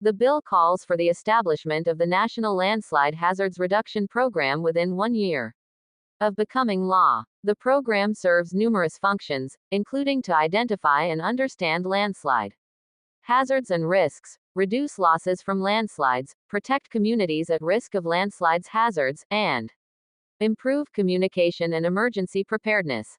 The bill calls for the establishment of the National Landslide Hazards Reduction Program within 1 year of becoming law. The program serves numerous functions, including to identify and understand landslide hazards and risks, reduce losses from landslides, protect communities at risk of landslides hazards, and improve communication and emergency preparedness.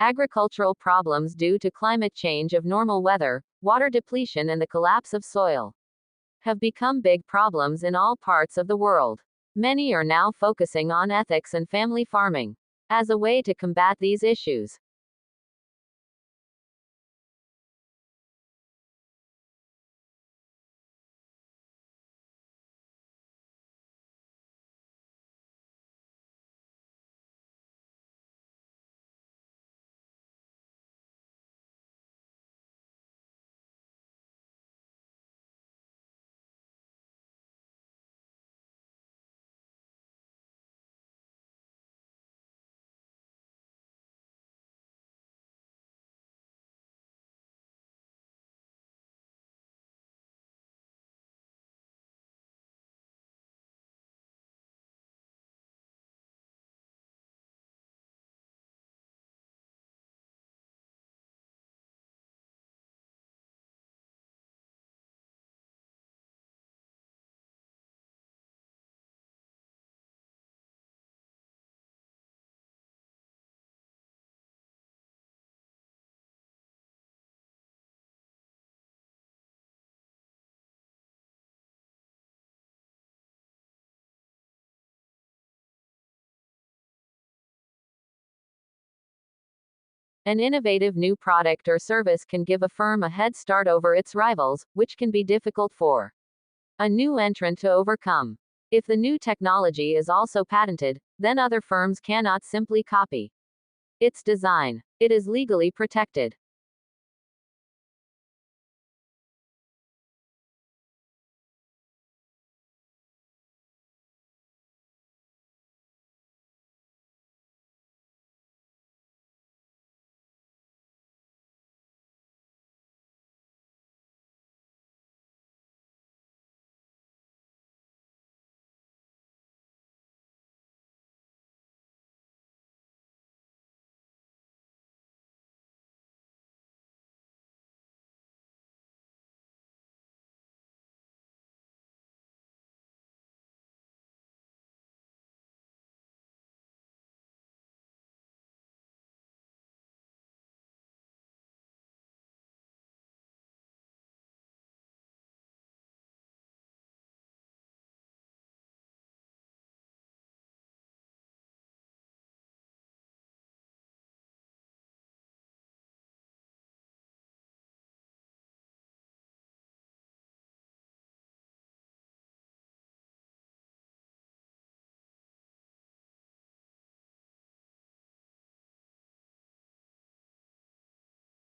Agricultural problems due to climate change of normal weather, water depletion and the collapse of soil have become big problems in all parts of the world. Many are now focusing on ethics and family farming as a way to combat these issues. An innovative new product or service can give a firm a head start over its rivals, which can be difficult for a new entrant to overcome. If the new technology is also patented, then other firms cannot simply copy its design. It is legally protected.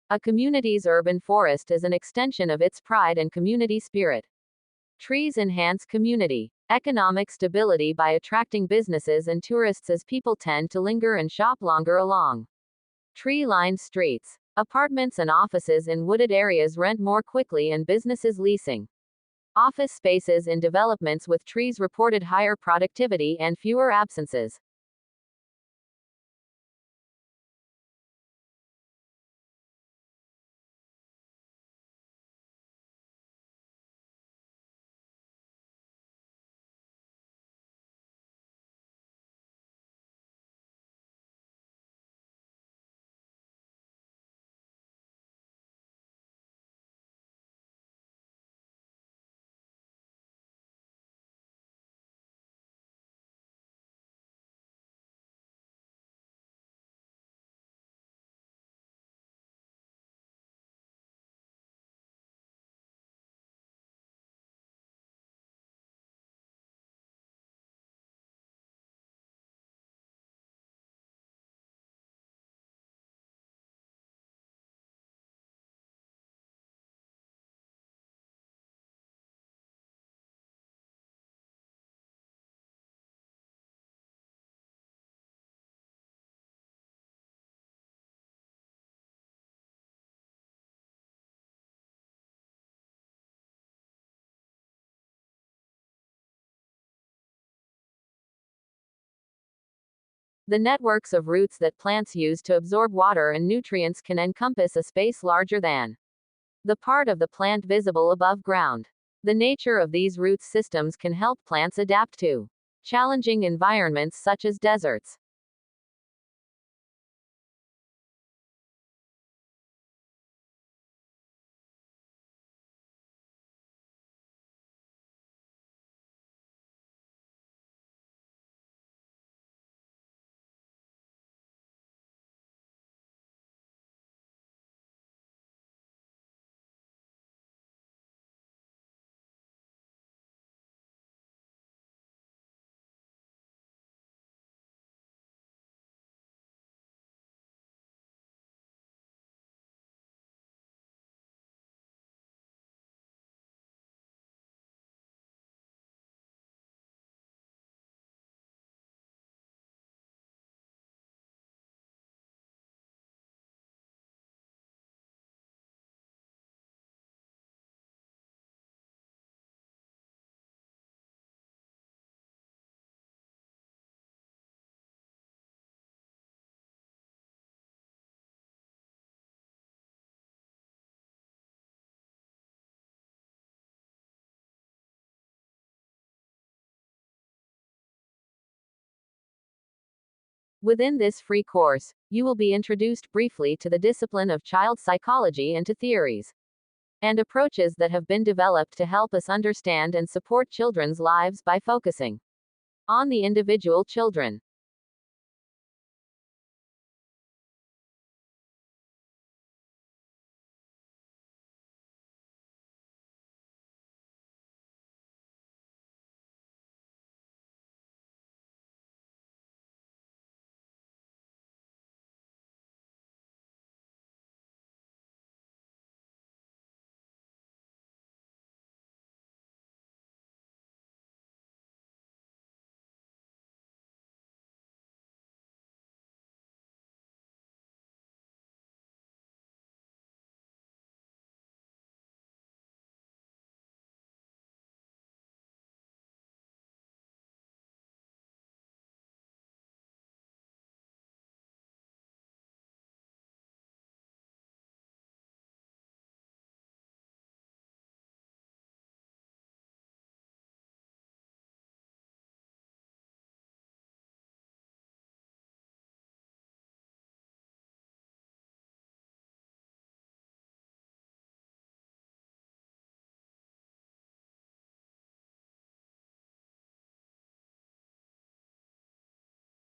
A community's urban forest is an extension of its pride and community spirit. Trees enhance community economic stability by attracting businesses and tourists as people tend to linger and shop longer along tree-lined streets. Apartments and offices in wooded areas rent more quickly and businesses leasing Office spaces in developments with trees reported higher productivity and fewer absences. The networks of roots that plants use to absorb water and nutrients can encompass a space larger than the part of the plant visible above ground. The nature of these root systems can help plants adapt to challenging environments such as deserts. Within this free course, you will be introduced briefly to the discipline of child psychology and to theories and approaches that have been developed to help us understand and support children's lives by focusing on the individual children.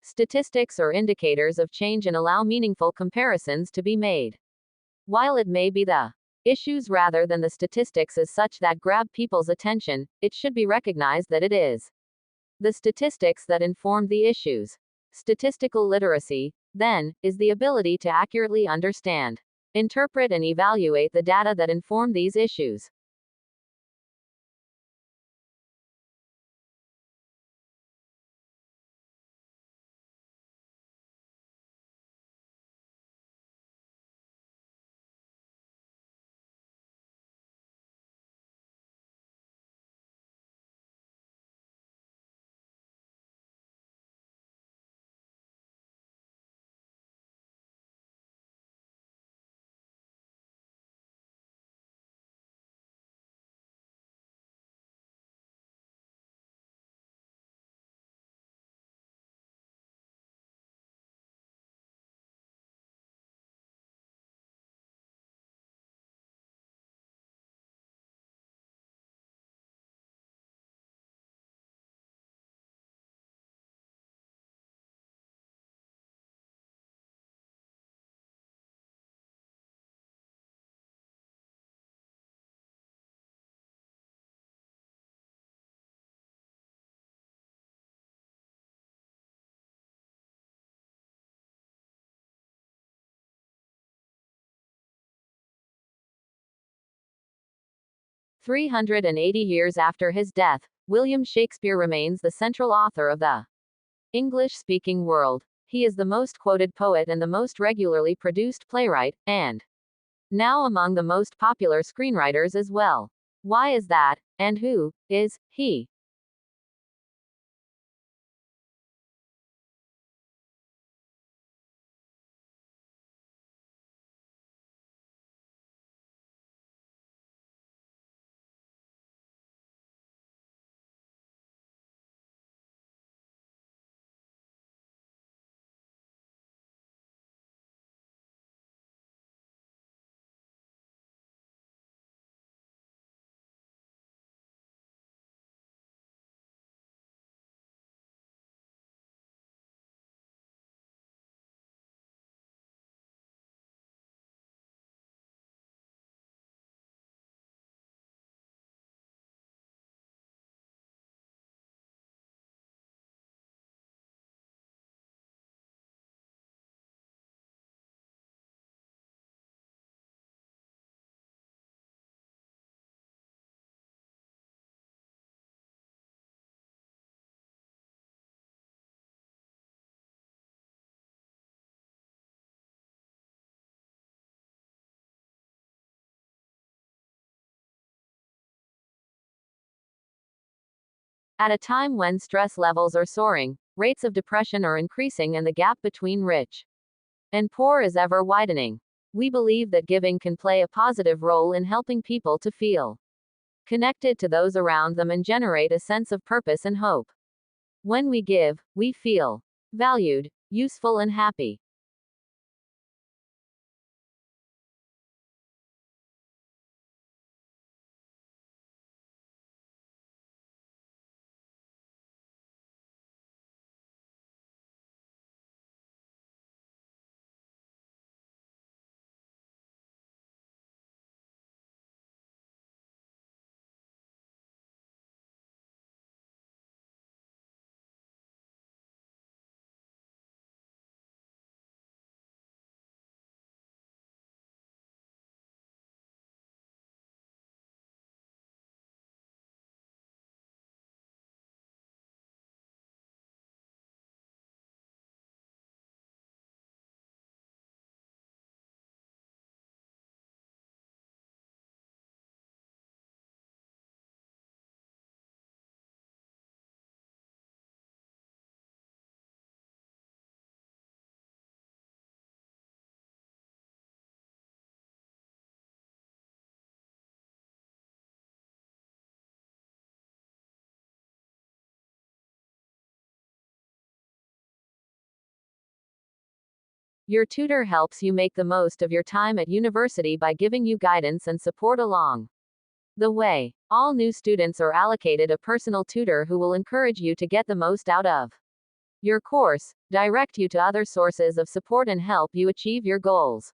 Statistics or indicators of change and allow meaningful comparisons to be made. While it may be the issues rather than the statistics as such that grab people's attention, it should be recognized that it is the statistics that inform the issues. Statistical literacy, then, is the ability to accurately understand, interpret, and evaluate the data that inform these issues. 380 years after his death, William Shakespeare remains the central author of the English-speaking world. He is the most quoted poet and the most regularly produced playwright, and now among the most popular screenwriters as well. Why is that, and who is he? At a time when stress levels are soaring, rates of depression are increasing, and the gap between rich and poor is ever widening, we believe that giving can play a positive role in helping people to feel connected to those around them and generate a sense of purpose and hope. When we give, we feel valued, useful, and happy. Your tutor helps you make the most of your time at university by giving you guidance and support along the way. All new students are allocated a personal tutor who will encourage you to get the most out of your course, direct you to other sources of support, and help you achieve your goals.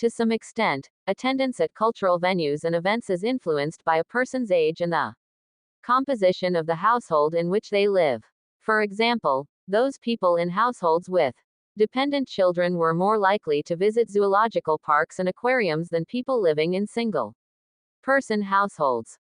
To some extent, attendance at cultural venues and events is influenced by a person's age and the composition of the household in which they live. For example, those people in households with dependent children were more likely to visit zoological parks and aquariums than people living in single Person households.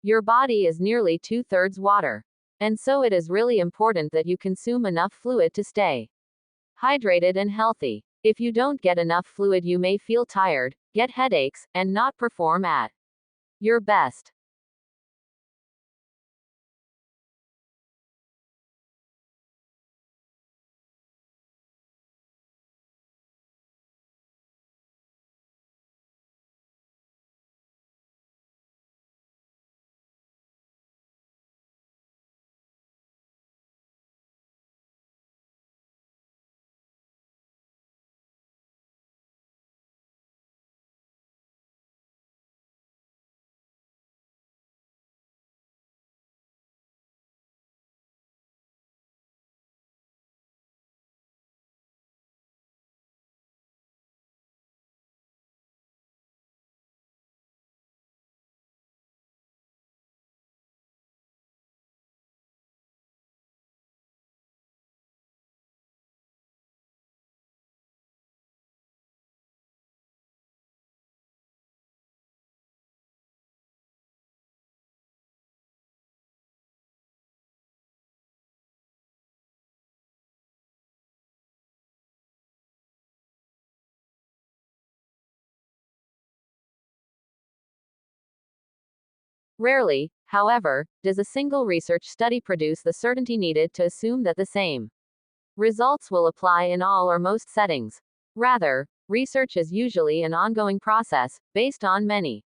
Your body is nearly 2/3 water. And so it is really important that you consume enough fluid to stay hydrated and healthy. If you don't get enough fluid, you may feel tired, get headaches, and not perform at your best. Rarely, however, does a single research study produce the certainty needed to assume that the same results will apply in all or most settings. Rather, research is usually an ongoing process, based on many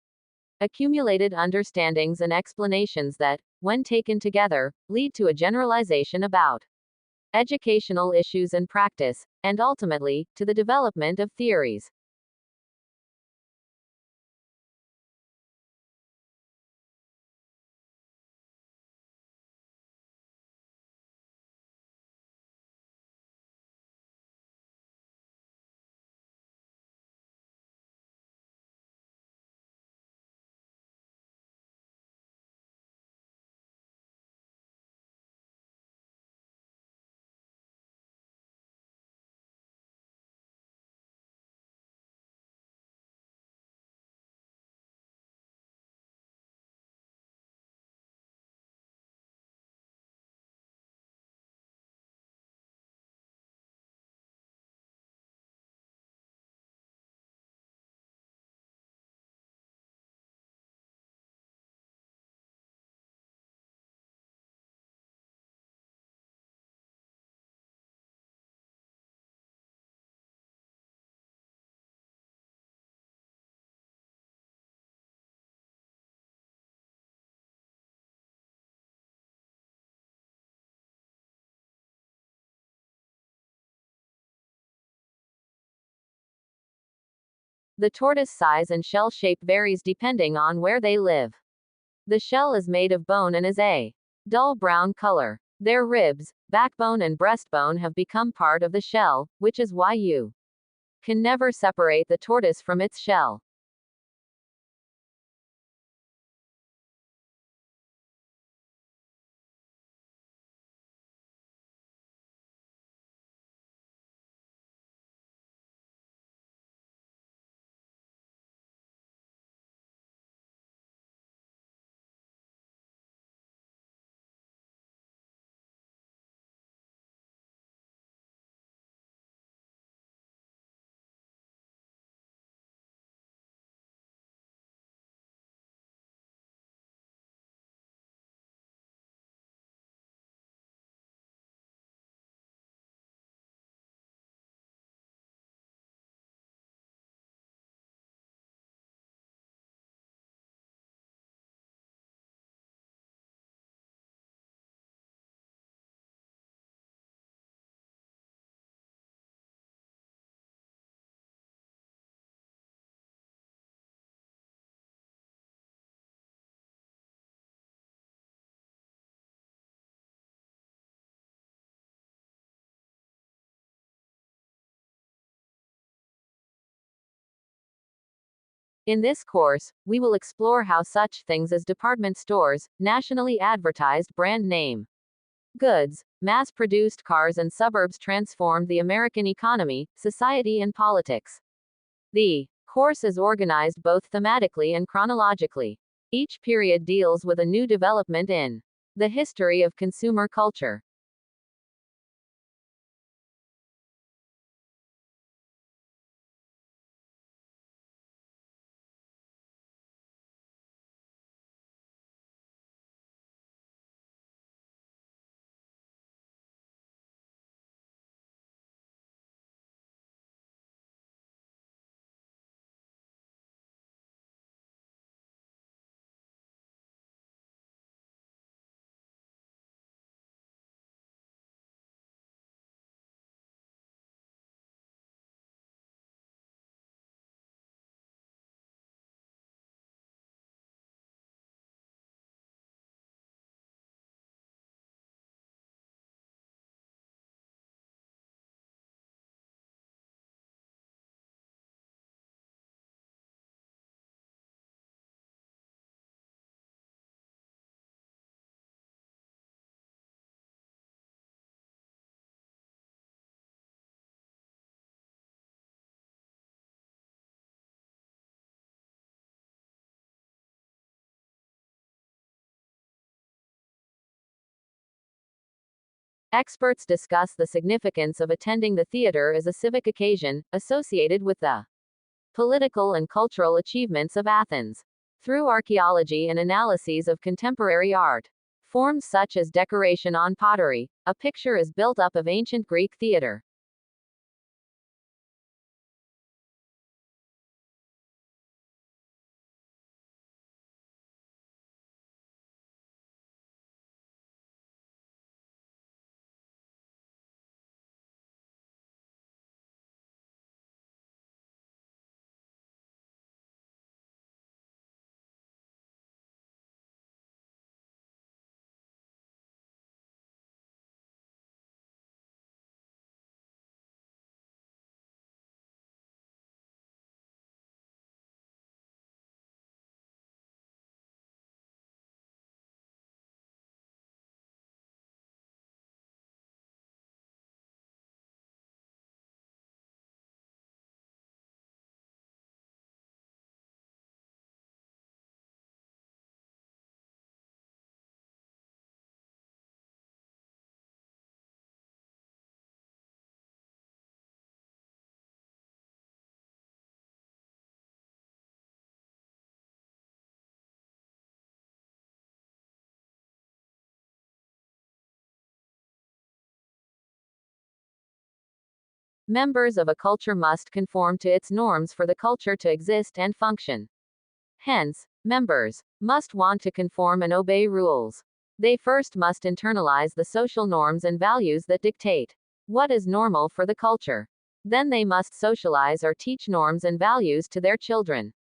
accumulated understandings and explanations that, when taken together, lead to a generalization about educational issues and practice, and ultimately, to the development of theories. The tortoise size and shell shape varies depending on where they live. The shell is made of bone and is a dull brown color. Their ribs, backbone, and breastbone have become part of the shell, which is why you can never separate the tortoise from its shell. In this course, we will explore how such things as department stores, nationally advertised brand name goods, mass-produced cars and suburbs transformed the American economy, society and politics. The course is organized both thematically and chronologically. Each period deals with a new development in the history of consumer culture. Experts discuss the significance of attending the theater as a civic occasion, associated with the political and cultural achievements of Athens. Through archaeology and analyses of contemporary art forms such as decoration on pottery, a picture is built up of ancient Greek theater. Members of a culture must conform to its norms for the culture to exist and function. Hence, members must want to conform and obey rules. They first must internalize the social norms and values that dictate what is normal for the culture. Then they must socialize or teach norms and values to their children.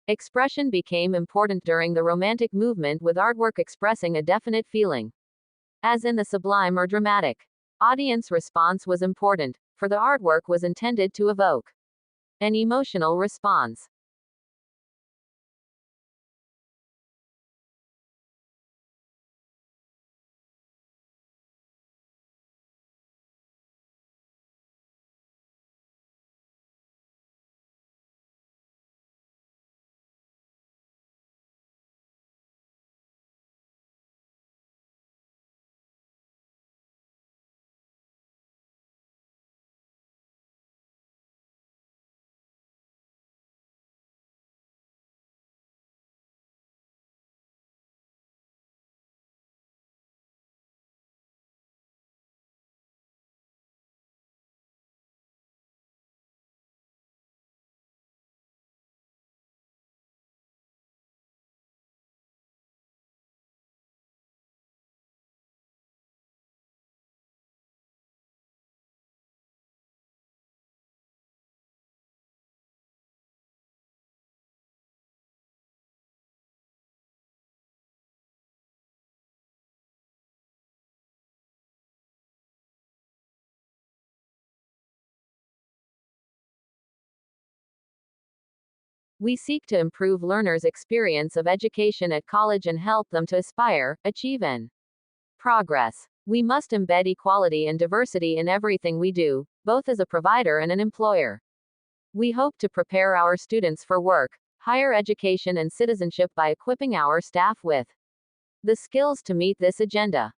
Expression became important during the Romantic movement, with artwork expressing a definite feeling, as in the sublime or dramatic. Audience response was important, for the artwork was intended to evoke an emotional response. We seek to improve learners' experience of education at college and help them to aspire, achieve, and progress. We must embed equality and diversity in everything we do, both as a provider and an employer. We hope to prepare our students for work, higher education, and citizenship by equipping our staff with the skills to meet this agenda.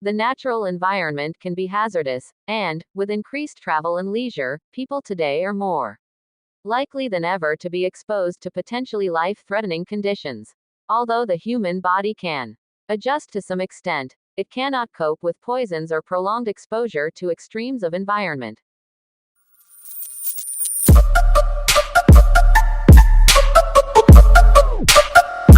The natural environment can be hazardous, and, with increased travel and leisure, people today are more likely than ever to be exposed to potentially life-threatening conditions. Although the human body can adjust to some extent, it cannot cope with poisons or prolonged exposure to extremes of environment.